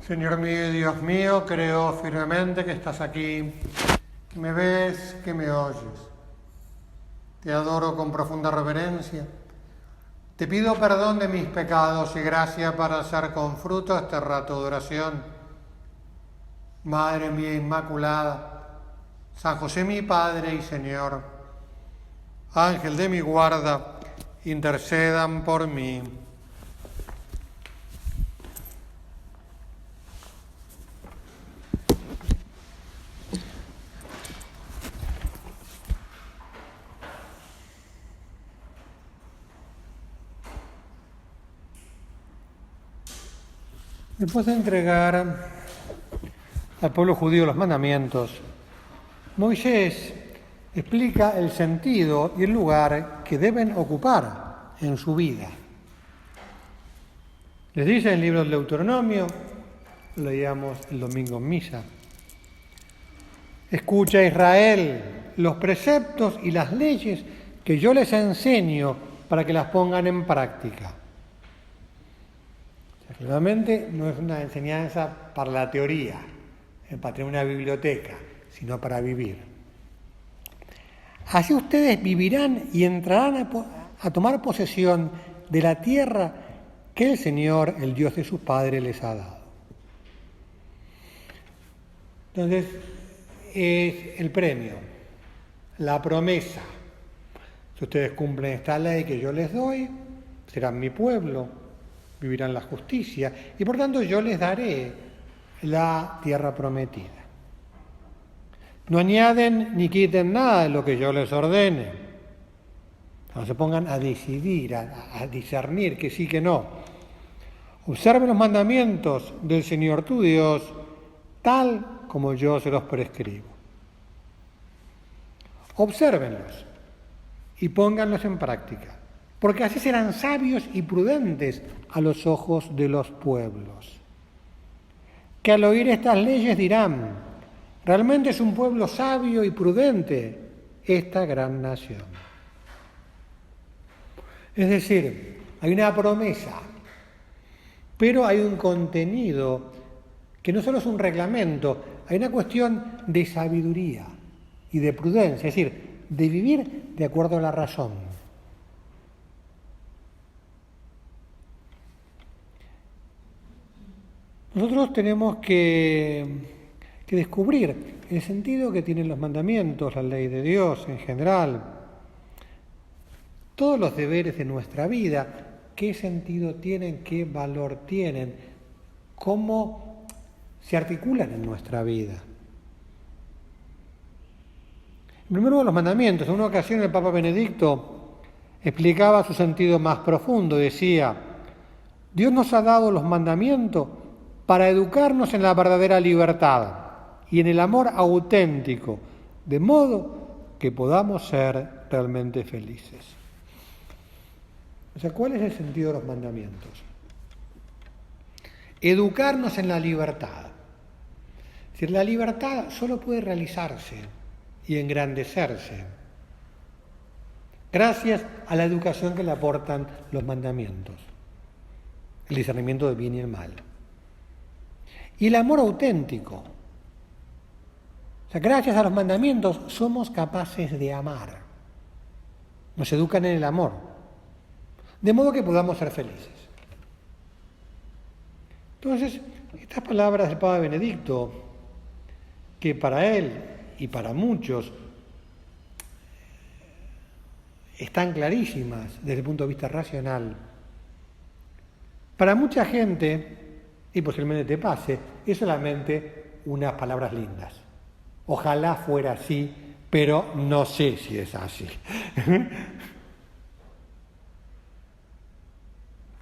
Señor mío y Dios mío, creo firmemente que estás aquí, que me ves, que me oyes. Te adoro con profunda reverencia. Te pido perdón de mis pecados y gracia para hacer con fruto este rato de oración. Madre mía Inmaculada, San José mi Padre y Señor, Ángel de mi guarda, intercedan por mí. Después de entregar al pueblo judío los mandamientos, Moisés explica el sentido y el lugar que deben ocupar en su vida. Les dice en el libro del Deuteronomio, lo leíamos el domingo en misa: escucha, Israel, los preceptos y las leyes que yo les enseño para que las pongan en práctica. O sea, realmente no es una enseñanza para la teoría, para tener una biblioteca, sino para vivir. Así ustedes vivirán y entrarán a tomar posesión de la tierra que el Señor, el Dios de sus padres, les ha dado. Entonces, es el premio, la promesa. Si ustedes cumplen esta ley que yo les doy, serán mi pueblo, vivirán la justicia y por tanto yo les daré la tierra prometida. No añaden ni quiten nada de lo que yo les ordene. No se pongan a decidir, a discernir que sí, que no. Observen los mandamientos del Señor tu Dios, tal como yo se los prescribo. Obsérvenlos y pónganlos en práctica, porque así serán sabios y prudentes a los ojos de los pueblos, que al oír estas leyes dirán: realmente es un pueblo sabio y prudente esta gran nación. Es decir, hay una promesa, pero hay un contenido que no solo es un reglamento, hay una cuestión de sabiduría y de prudencia, es decir, de vivir de acuerdo a la razón. Nosotros tenemos que descubrir el sentido que tienen los mandamientos, la ley de Dios en general, todos los deberes de nuestra vida, qué sentido tienen, qué valor tienen, cómo se articulan en nuestra vida. En primer lugar, los mandamientos. En una ocasión el Papa Benedicto explicaba su sentido más profundo. Decía: Dios nos ha dado los mandamientos para educarnos en la verdadera libertad y en el amor auténtico, de modo que podamos ser realmente felices. O sea, ¿cuál es el sentido de los mandamientos? Educarnos en la libertad. Es decir, la libertad solo puede realizarse y engrandecerse gracias a la educación que le aportan los mandamientos, el discernimiento del bien y el mal. Y el amor auténtico. O sea, gracias a los mandamientos somos capaces de amar. Nos educan en el amor, de modo que podamos ser felices. Entonces, estas palabras del Papa Benedicto, que para él y para muchos están clarísimas desde el punto de vista racional, para mucha gente, y posiblemente te pase, es solamente unas palabras lindas. Ojalá fuera así, pero no sé si es así.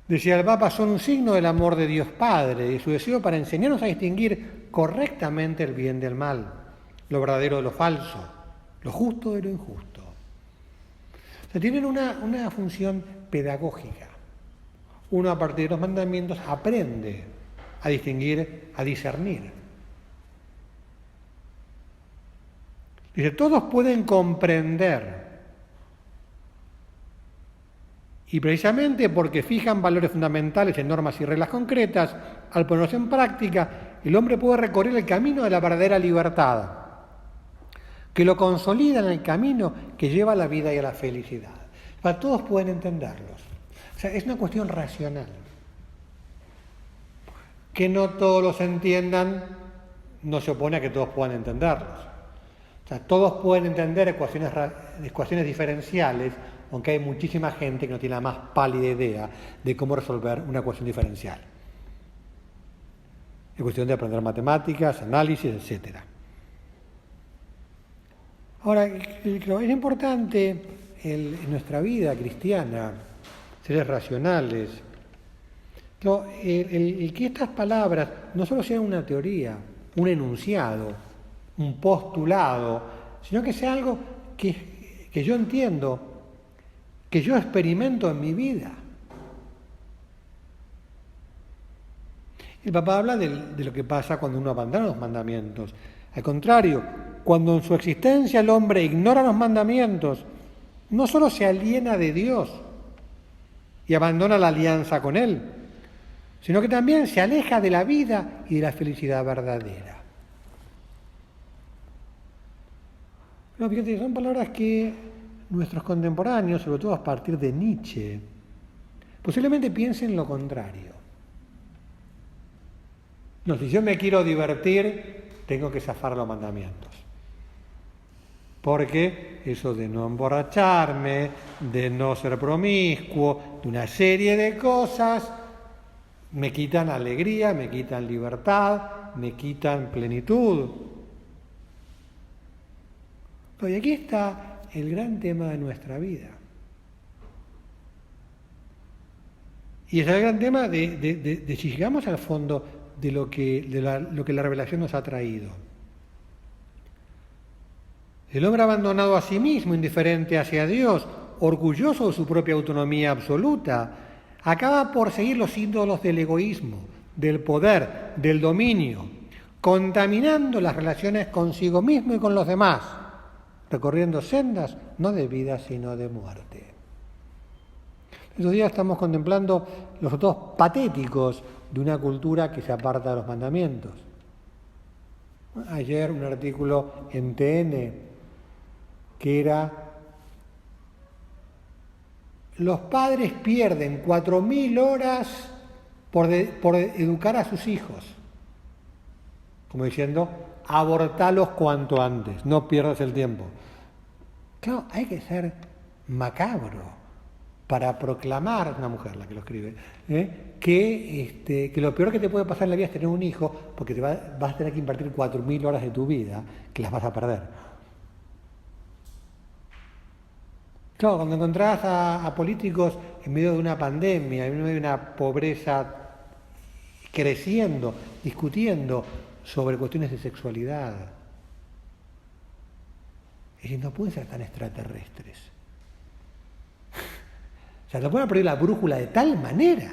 Decía el Papa, son un signo del amor de Dios Padre y de su deseo para enseñarnos a distinguir correctamente el bien del mal, lo verdadero de lo falso, lo justo de lo injusto. O sea, tienen una función pedagógica. Uno, a partir de los mandamientos, aprende a distinguir, a discernir. Dice, todos pueden comprender Y precisamente porque fijan valores fundamentales en normas y reglas concretas, al ponerlos en práctica, el hombre puede recorrer el camino de la verdadera libertad, que lo consolida en el camino que lleva a la vida y a la felicidad. Para todos pueden entenderlos. O sea, es una cuestión racional. Que no todos los entiendan no se opone a que todos puedan entenderlos. O sea, todos pueden entender ecuaciones diferenciales, aunque hay muchísima gente que no tiene la más pálida idea de cómo resolver una ecuación diferencial. Es cuestión de aprender matemáticas, análisis, etc. Ahora, es importante en nuestra vida cristiana, seres racionales, el que estas palabras no solo sean una teoría, un enunciado, un postulado, sino que sea algo que yo entiendo, que yo experimento en mi vida. El Papa habla de lo que pasa cuando uno abandona los mandamientos. Al contrario, cuando en su existencia el hombre ignora los mandamientos, no solo se aliena de Dios y abandona la alianza con Él, sino que también se aleja de la vida y de la felicidad verdadera. No, fíjate, son palabras que nuestros contemporáneos, sobre todo a partir de Nietzsche, posiblemente piensen lo contrario. No, si yo me quiero divertir, tengo que zafar los mandamientos. Porque eso de no emborracharme, de no ser promiscuo, de una serie de cosas, me quitan alegría, me quitan libertad, me quitan plenitud. Y aquí está el gran tema de nuestra vida. Y es el gran tema de si llegamos al fondo de lo que la revelación nos ha traído. El hombre abandonado a sí mismo, indiferente hacia Dios, orgulloso de su propia autonomía absoluta, acaba por seguir los ídolos del egoísmo, del poder, del dominio, contaminando las relaciones consigo mismo y con los demás, recorriendo sendas no de vida sino de muerte. Estos días estamos contemplando los resultados patéticos de una cultura que se aparta de los mandamientos. Ayer un artículo en TN que era: los padres pierden 4.000 horas por educar a sus hijos. Como diciendo, abortalos cuanto antes, no pierdas el tiempo. Claro, hay que ser macabro para proclamar, una mujer la que lo escribe, que lo peor que te puede pasar en la vida es tener un hijo, porque vas a tener que invertir 4.000 horas de tu vida que las vas a perder. Claro, cuando encontrás a políticos en medio de una pandemia, en medio de una pobreza creciendo, discutiendo sobre cuestiones de sexualidad, ellos no pueden ser tan extraterrestres. O sea, no pueden perder la brújula de tal manera,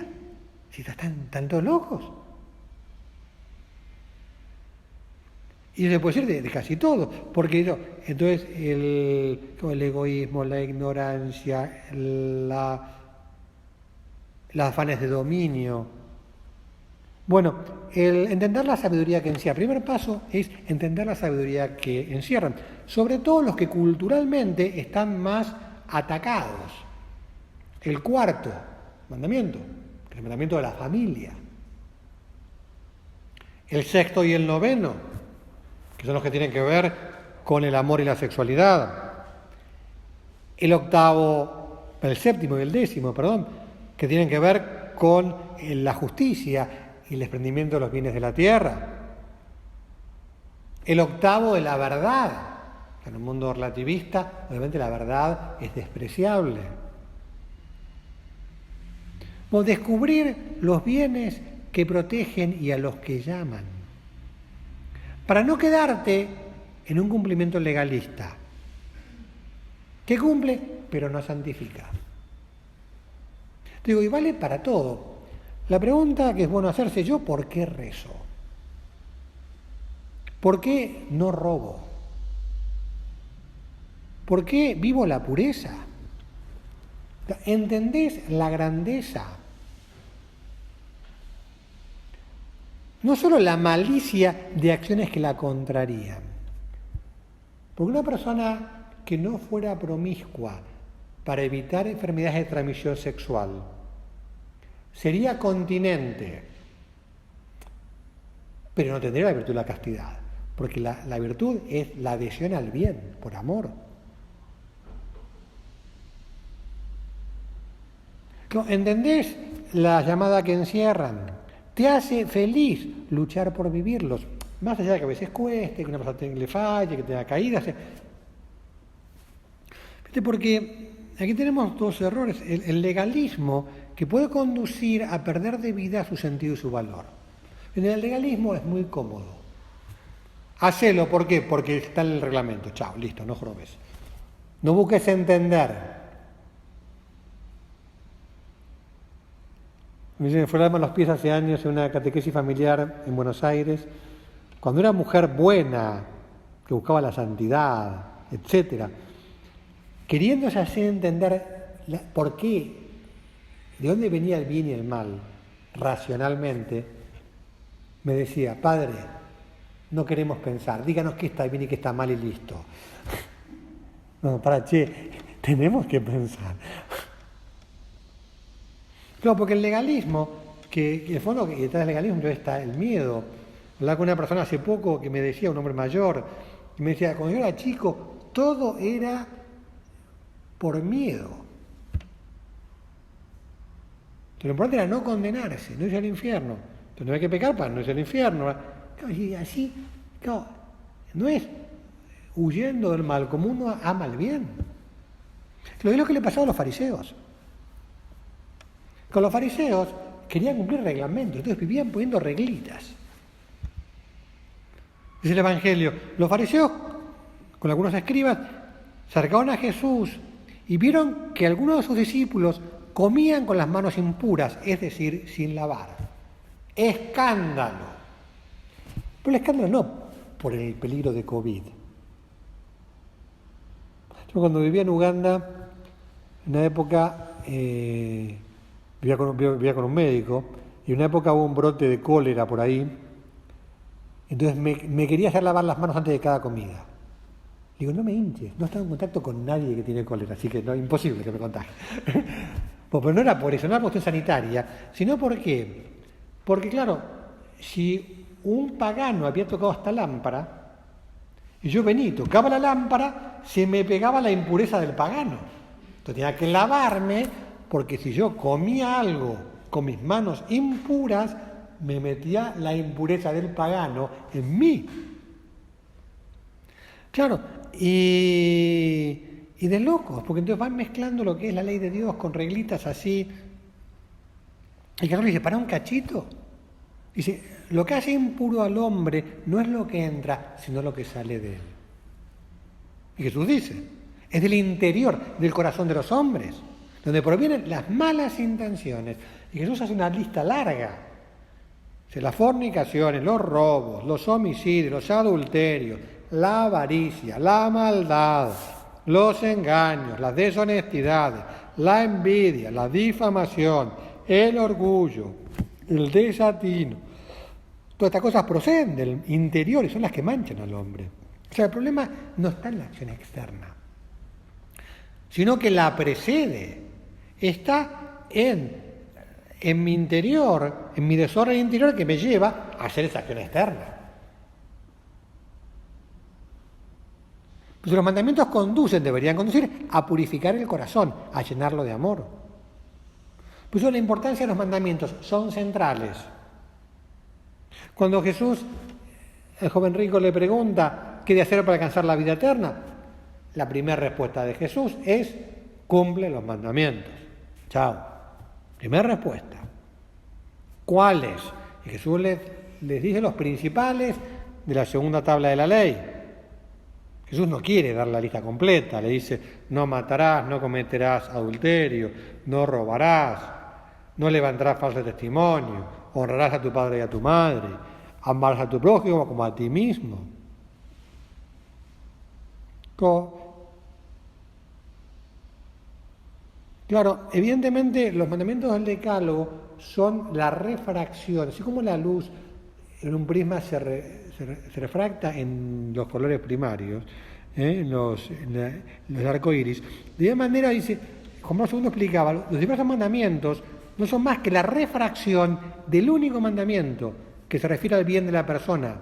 si están tantos locos. Y se puede decir de casi todo, porque entonces el egoísmo, la ignorancia, los afanes de dominio. Bueno, el entender la sabiduría que encierra. El primer paso es entender la sabiduría que encierran, sobre todo los que culturalmente están más atacados. El cuarto mandamiento, que es el mandamiento de la familia. El sexto y el noveno, que son los que tienen que ver con el amor y la sexualidad. El séptimo y el décimo, que tienen que ver con la justicia y el desprendimiento de los bienes de la tierra. El octavo de la verdad. En un mundo relativista, obviamente la verdad es despreciable. O descubrir los bienes que protegen y a los que llaman, para no quedarte en un cumplimiento legalista, que cumple pero no santifica. Te digo, y vale para todo. La pregunta que es bueno hacerse: ¿yo por qué rezo? ¿Por qué no robo? ¿Por qué vivo la pureza? ¿Entendés la grandeza? No solo la malicia de acciones que la contrarían. Porque una persona que no fuera promiscua para evitar enfermedades de transmisión sexual sería continente, pero no tendría la virtud de la castidad, porque la virtud es la adhesión al bien, por amor. ¿Entendés la llamada que encierran? Te hace feliz luchar por vivirlos, más allá de que a veces cueste, que una persona le falle, que tenga caídas. Porque aquí tenemos dos errores. El legalismo que puede conducir a perder de vida su sentido y su valor. En el legalismo es muy cómodo. Hacelo, ¿por qué? Porque está en el reglamento. Chao, listo, no jorobes. No busques entender. Me fue el alma a los pies hace años en una catequesis familiar en Buenos Aires, cuando una mujer buena, que buscaba la santidad, etcétera, queriéndose hacer entender por qué, de dónde venía el bien y el mal, racionalmente, me decía: Padre, no queremos pensar, díganos qué está bien y qué está mal y listo. No, tenemos que pensar. Claro, porque el legalismo, que en el fondo detrás del legalismo está el miedo. Hablaba con una persona hace poco que me decía, un hombre mayor, y me decía: cuando yo era chico, todo era por miedo. Entonces, lo importante era no condenarse, no irse al infierno. Entonces no hay que pecar para no irse al infierno. Y así, claro, no es huyendo del mal, como uno ama el bien. Lo es lo que le pasaba a los fariseos. Con los fariseos querían cumplir reglamentos, entonces vivían poniendo reglitas. Dice el Evangelio, los fariseos, con algunos escribas, se acercaron a Jesús y vieron que algunos de sus discípulos comían con las manos impuras, es decir, sin lavar. Escándalo. Pero el escándalo no por el peligro de COVID. Yo cuando vivía en Uganda, en una época vivía con un médico, y en una época hubo un brote de cólera por ahí, entonces me quería hacer lavar las manos antes de cada comida. Digo, no me hinches, no estaba en contacto con nadie que tiene cólera, así que no, imposible que me contagie. Pero no era por eso, no era por cuestión sanitaria, sino porque, claro, si un pagano había tocado esta lámpara, y yo venía y tocaba la lámpara, se me pegaba la impureza del pagano. Entonces tenía que lavarme, porque si yo comía algo con mis manos impuras, me metía la impureza del pagano en mí. Claro, y de locos, porque entonces van mezclando lo que es la ley de Dios con reglitas así. Y Jesús dice, para un cachito. Dice, lo que hace impuro al hombre no es lo que entra, sino lo que sale de él. Y Jesús dice, es del interior, del corazón de los hombres, donde provienen las malas intenciones. Y Jesús hace una lista larga. Dice, las fornicaciones, los robos, los homicidios, los adulterios, la avaricia, la maldad, los engaños, las deshonestidades, la envidia, la difamación, el orgullo, el desatino. Todas estas cosas proceden del interior y son las que manchan al hombre. O sea, el problema no está en la acción externa, sino que la precede. Está en mi interior, en mi desorden interior que me lleva a hacer esa acción externa. Pues los mandamientos deberían conducir a purificar el corazón, a llenarlo de amor. Por eso la importancia de los mandamientos son centrales. Cuando Jesús, el joven rico, le pregunta qué de hacer para alcanzar la vida eterna, la primera respuesta de Jesús es: cumple los mandamientos. Chao. Primera respuesta. ¿Cuáles? Y Jesús les dice los principales de la segunda tabla de la ley. Jesús no quiere dar la lista completa, le dice: no matarás, no cometerás adulterio, no robarás, no levantarás falso testimonio, honrarás a tu padre y a tu madre, amarás a tu prójimo como a ti mismo. Claro, evidentemente los mandamientos del Decálogo son la refracción, así como la luz en un prisma se refracta en los colores primarios, en los arcoíris. De igual manera, dice, Juan Pablo II explicaba, los diversos mandamientos no son más que la refracción del único mandamiento que se refiere al bien de la persona,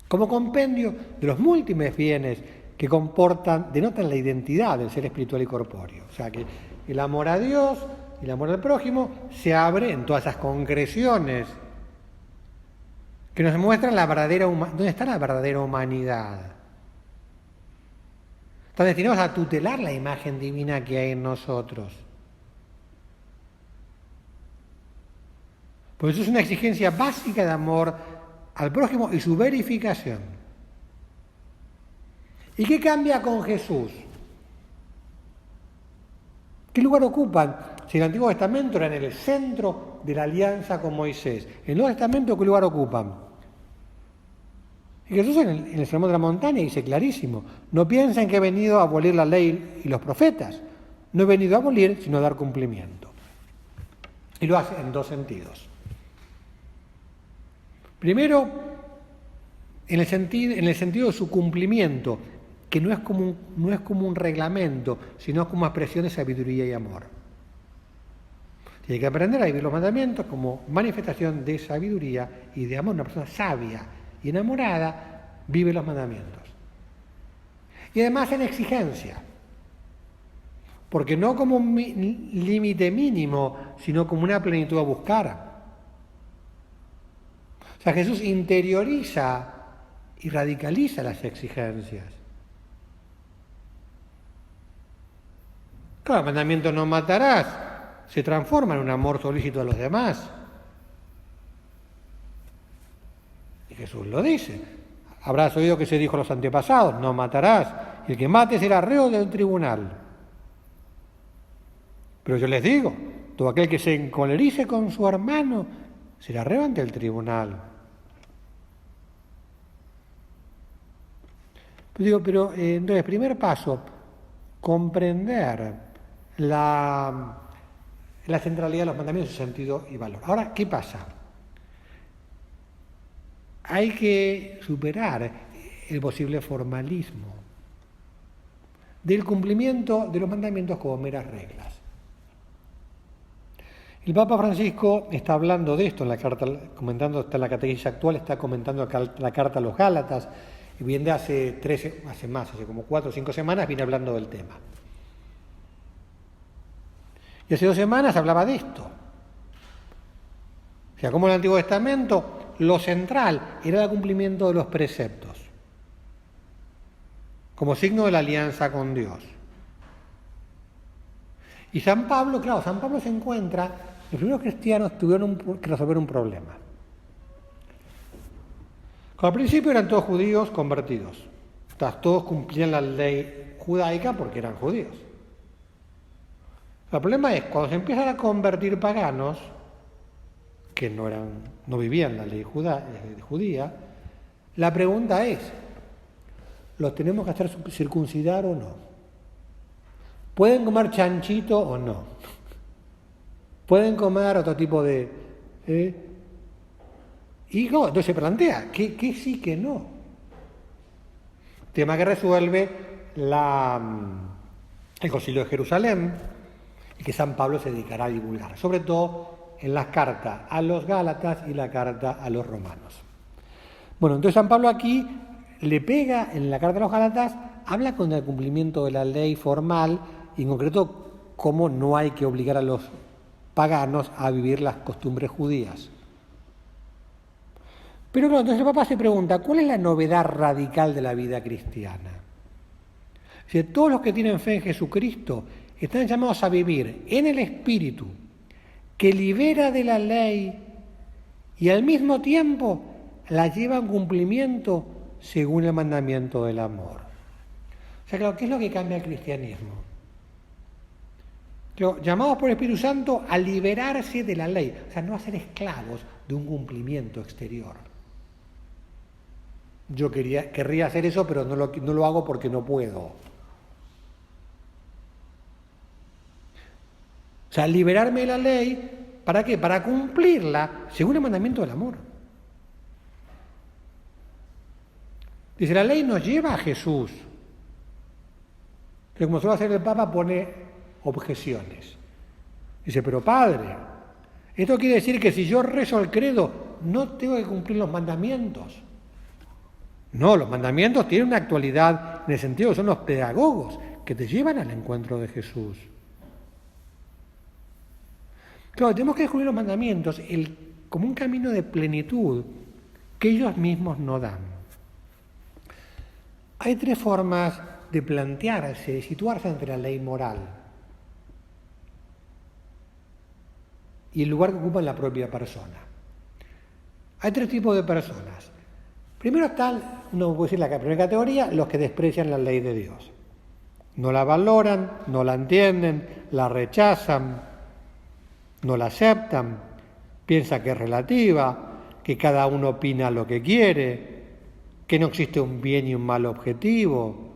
como compendio de los múltiples bienes que denotan la identidad del ser espiritual y corpóreo. O sea que el amor a Dios y el amor al prójimo se abre en todas esas concreciones que nos muestran dónde está la verdadera humanidad. Están destinados a tutelar la imagen divina que hay en nosotros. Por eso es una exigencia básica de amor al prójimo y su verificación. ¿Y qué cambia con Jesús? ¿Qué lugar ocupan? Si el Antiguo Testamento era en el centro de la alianza con Moisés, ¿en el Nuevo Testamento qué lugar ocupan? Y Jesús en el Sermón de la Montaña dice clarísimo, no piensen que he venido a abolir la ley y los profetas, no he venido a abolir sino a dar cumplimiento. Y lo hace en dos sentidos. Primero, en el sentido de su cumplimiento, que no es como un reglamento, sino como expresión de sabiduría y amor. Tiene que aprender a vivir los mandamientos como manifestación de sabiduría y de amor. Una persona sabia y enamorada vive los mandamientos. Y además en exigencia, porque no como un límite mínimo, sino como una plenitud a buscar. O sea, Jesús interioriza y radicaliza las exigencias. Claro, el mandamiento no matarás se transforma en un amor solícito a los demás. Y Jesús lo dice. Habrás oído que se dijo a los antepasados, no matarás, y el que mate será reo del tribunal. Pero yo les digo, todo aquel que se encolerice con su hermano será reo ante el tribunal. Entonces, primer paso, comprender la centralidad de los mandamientos, su sentido y valor. Ahora, ¿qué pasa? Hay que superar el posible formalismo del cumplimiento de los mandamientos como meras reglas. El Papa Francisco está hablando de esto en la carta, está en la catequesis actual, está comentando la carta a los Gálatas, y viene hace como 4 o 5 semanas, viene hablando del tema. Y hace 2 semanas hablaba de esto. O sea, como en el Antiguo Testamento, lo central era el cumplimiento de los preceptos, como signo de la alianza con Dios. Y San Pablo se encuentra, los primeros cristianos tuvieron que resolver un problema. Al principio eran todos judíos convertidos. Todos cumplían la ley judaica porque eran judíos. El problema es cuando se empiezan a convertir paganos, que no vivían la ley judía, la pregunta es, ¿los tenemos que hacer circuncidar o no? ¿Pueden comer chanchito o no? ¿Pueden comer otro tipo de...? Y no, entonces se plantea, ¿qué sí, que no? Tema que resuelve el Concilio de Jerusalén y que San Pablo se dedicará a divulgar, sobre todo en las cartas a los Gálatas y la carta a los romanos. Bueno, entonces San Pablo aquí le pega en la carta a los Gálatas, habla con el cumplimiento de la ley formal y en concreto cómo no hay que obligar a los paganos a vivir las costumbres judías. Pero claro, entonces el Papa se pregunta, ¿cuál es la novedad radical de la vida cristiana? Si todos los que tienen fe en Jesucristo están llamados a vivir en el Espíritu que libera de la ley y al mismo tiempo la lleva a un cumplimiento según el mandamiento del amor. O sea, claro, ¿qué es lo que cambia el cristianismo? Claro, llamados por el Espíritu Santo a liberarse de la ley, o sea, no a ser esclavos de un cumplimiento exterior. Yo querría hacer eso, pero no lo hago porque no puedo. sea, liberarme de la ley, ¿para qué? Para cumplirla según el mandamiento del amor. Dice, la ley nos lleva a Jesús. Pero como suele hacer el Papa, pone objeciones. Dice, pero Padre, esto quiere decir que si yo rezo el credo, no tengo que cumplir los mandamientos. No, los mandamientos tienen una actualidad en el sentido que son los pedagogos que te llevan al encuentro de Jesús. Claro, tenemos que descubrir los mandamientos como un camino de plenitud que ellos mismos no dan. Hay tres formas de plantearse, de situarse ante la ley moral y el lugar que ocupa en la propia persona. Hay tres tipos de personas. Primero están, uno puede decir la primera categoría, los que desprecian la ley de Dios. No la valoran, no la entienden, la rechazan, no la aceptan, piensan que es relativa, que cada uno opina lo que quiere, que no existe un bien y un mal objetivo,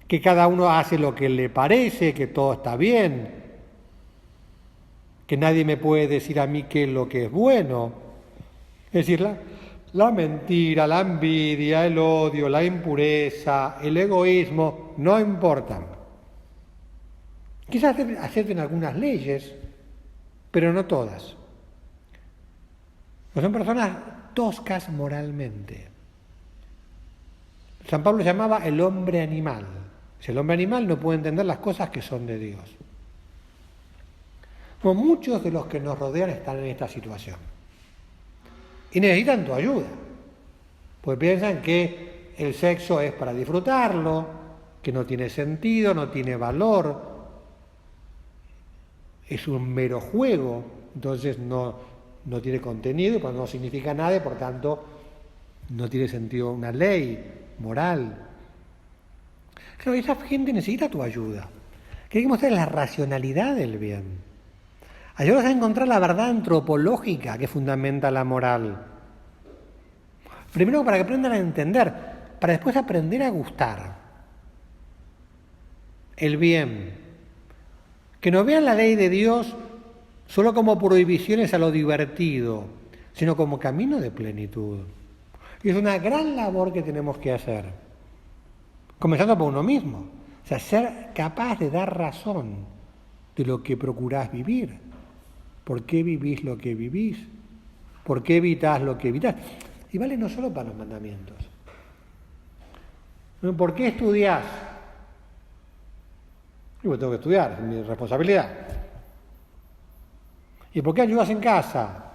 que cada uno hace lo que le parece, que todo está bien, que nadie me puede decir a mí qué es lo que es bueno. Es decir, la mentira, la envidia, el odio, la impureza, el egoísmo, no importan. Quizás acepten algunas leyes, pero no todas. No son personas toscas moralmente. San Pablo llamaba el hombre animal. Si el hombre animal no puede entender las cosas que son de Dios. Como muchos de los que nos rodean están en esta situación. Y necesitan tu ayuda. Porque piensan que el sexo es para disfrutarlo, que no tiene sentido, no tiene valor, es un mero juego, entonces no tiene contenido y pues no significa nada y por tanto no tiene sentido una ley moral. Claro, esa gente necesita tu ayuda. Que hay que mostrar la racionalidad del bien. Ayúdanos a encontrar la verdad antropológica que fundamenta la moral. Primero para que aprendan a entender, para después aprender a gustar el bien. Que no vean la ley de Dios solo como prohibiciones a lo divertido, sino como camino de plenitud. Y es una gran labor que tenemos que hacer, comenzando por uno mismo. O sea, ser capaz de dar razón de lo que procurás vivir. ¿Por qué vivís lo que vivís? ¿Por qué evitás lo que evitás? Y vale no solo para los mandamientos. ¿Por qué estudiás? Yo tengo que estudiar, es mi responsabilidad. ¿Y por qué ayudas en casa?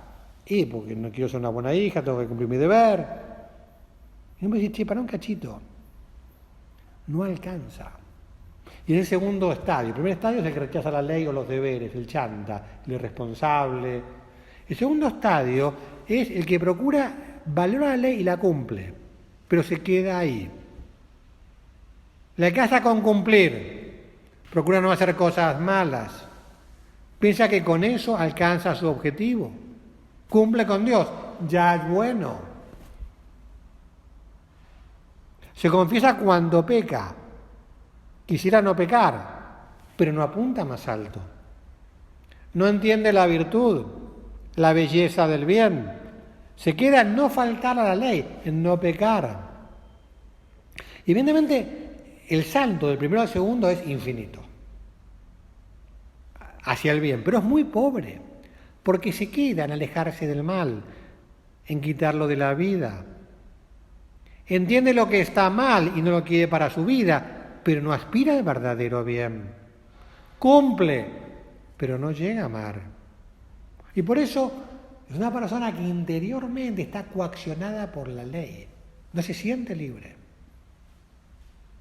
Y porque no quiero ser una buena hija, tengo que cumplir mi deber. Y no me dices, che, para un cachito. No alcanza. Y es el segundo estadio. El primer estadio es el que rechaza la ley o los deberes, el chanta, el irresponsable. El segundo estadio es el que procura, valora la ley y la cumple, pero se queda ahí. La casa con cumplir, procura no hacer cosas malas. Piensa que con eso alcanza su objetivo. Cumple con Dios, ya es bueno. Se confiesa cuando peca. Quisiera no pecar, pero no apunta más alto. No entiende la virtud, la belleza del bien. Se queda en no faltar a la ley, en no pecar. Evidentemente, el salto del primero al segundo es infinito hacia el bien, pero es muy pobre, porque se queda en alejarse del mal, en quitarlo de la vida. Entiende lo que está mal y no lo quiere para su vida, pero no aspira al verdadero bien. Cumple, pero no llega a amar. Y por eso es una persona que interiormente está coaccionada por la ley. No se siente libre.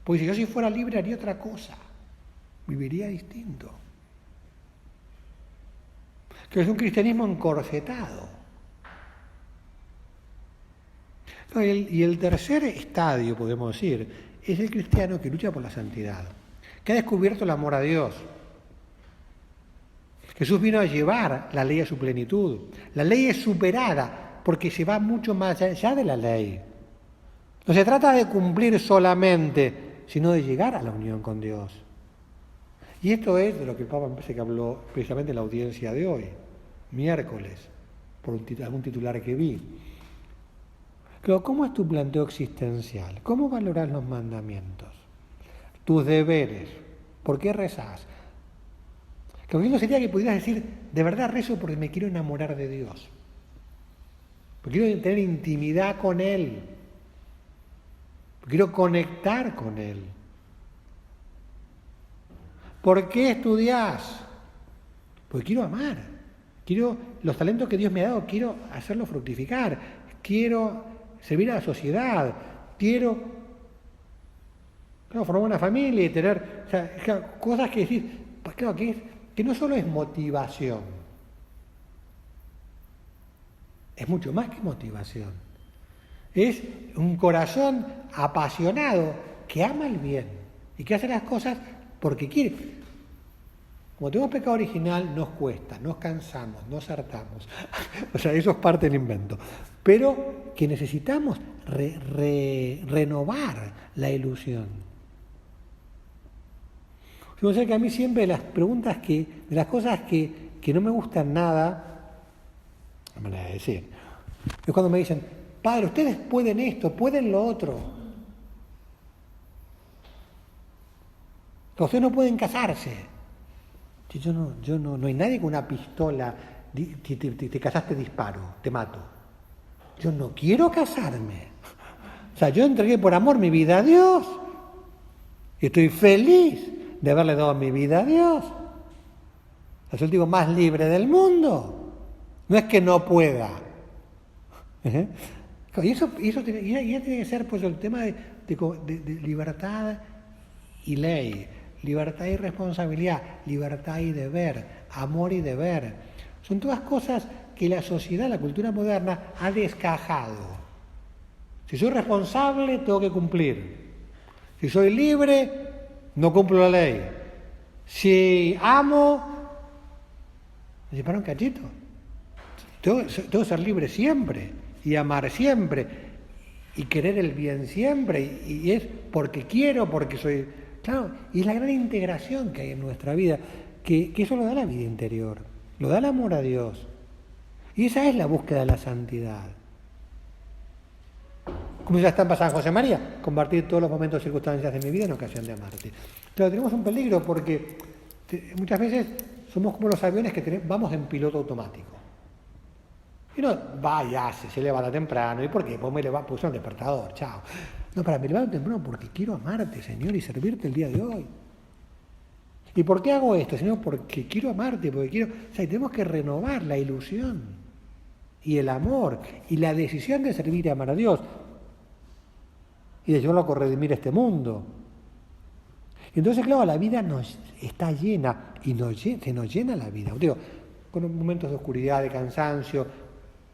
Porque si yo si fuera libre haría otra cosa. Viviría distinto. Que es un cristianismo encorsetado. Y el tercer estadio, podemos decir, es el cristiano que lucha por la santidad, que ha descubierto el amor a Dios. Jesús vino a llevar la ley a su plenitud. La ley es superada porque se va mucho más allá de la ley. No se trata de cumplir solamente, sino de llegar a la unión con Dios. Y esto es de lo que el Papa me parece que habló precisamente en la audiencia de hoy, miércoles, por algún titular que vi. Pero ¿cómo es tu planteo existencial? ¿Cómo valoras los mandamientos? Tus deberes. ¿Por qué rezás? Que lo lindo sería que pudieras decir, de verdad rezo porque me quiero enamorar de Dios. Porque quiero tener intimidad con Él. Porque quiero conectar con Él. ¿Por qué estudiás? Porque quiero amar. Quiero los talentos que Dios me ha dado, quiero hacerlos fructificar. Quiero servir a la sociedad. Quiero formar una familia y tener cosas que decir, pues claro, que no solo es motivación, es mucho más que motivación. Es un corazón apasionado que ama el bien y que hace las cosas porque quiere. Como tenemos pecado original, nos cuesta, nos cansamos, nos hartamos. O sea, eso es parte del invento. Pero que necesitamos renovar la ilusión. O sea que a mí siempre las preguntas de las cosas que no me gustan nada, me van a decir, es cuando me dicen, padre, ustedes pueden esto, pueden lo otro. Ustedes no pueden casarse. No hay nadie con una pistola, si te casaste disparo, te mato. Yo no quiero casarme. O sea, yo entregué por amor mi vida a Dios. Y estoy feliz de haberle dado mi vida a Dios. Es el tipo más libre del mundo. No es que no pueda. Y eso tiene que ser pues el tema de libertad y ley, libertad y responsabilidad, libertad y deber, amor y deber. Son todas cosas que la sociedad, la cultura moderna ha descajado. Si soy responsable, tengo que cumplir. Si soy libre, no cumplo la ley. Si amo, me separo un cachito. Tengo que ser libre siempre y amar siempre y querer el bien siempre y es porque quiero, porque soy... Claro, y es la gran integración que hay en nuestra vida, que eso lo da la vida interior, lo da el amor a Dios. Y esa es la búsqueda de la santidad. Como ya está en San José María, compartir todos los momentos y circunstancias de mi vida en ocasión de amarte. Pero tenemos un peligro porque muchas veces somos como los aviones que vamos en piloto automático. Y uno va y hace, se levanta temprano. ¿Y por qué? Pues me puse un despertador, chao. No, me levanto temprano porque quiero amarte, Señor, y servirte el día de hoy. ¿Y por qué hago esto, Señor? Porque quiero amarte, porque quiero... O sea, tenemos que renovar la ilusión y el amor y la decisión de servir y amar a Dios. Y de llevarlo a corredimir este mundo. Y entonces, claro, la vida nos está llena y se nos llena la vida. Digo, con momentos de oscuridad, de cansancio,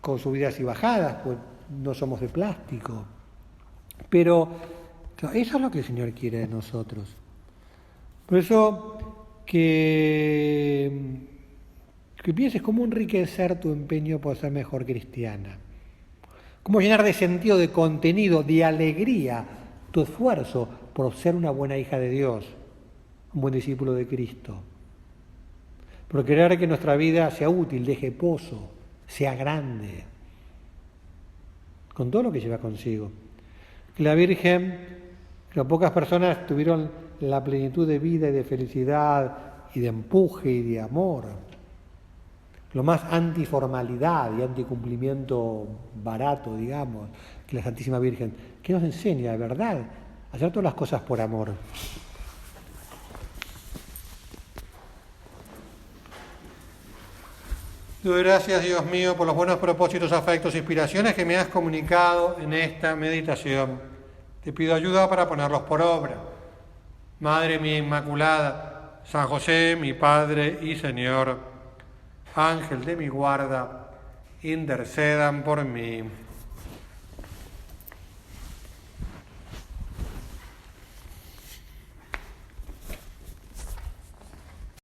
con subidas y bajadas, pues no somos de plástico. Pero claro, eso es lo que el Señor quiere de nosotros. Por eso que pienses cómo enriquecer tu empeño por ser mejor cristiana. Cómo llenar de sentido, de contenido, de alegría tu esfuerzo por ser una buena hija de Dios, un buen discípulo de Cristo. Por querer que nuestra vida sea útil, deje pozo, sea grande, con todo lo que lleva consigo. Que la Virgen, que pocas personas tuvieron la plenitud de vida y de felicidad y de empuje y de amor. Lo más antiformalidad y anticumplimiento barato, digamos, que la Santísima Virgen, que nos enseña de verdad a hacer todas las cosas por amor. Doy gracias, Dios mío, por los buenos propósitos, afectos e inspiraciones que me has comunicado en esta meditación. Te pido ayuda para ponerlos por obra. Madre mía Inmaculada, San José, mi Padre y Señor, Ángel de mi guarda, intercedan por mí.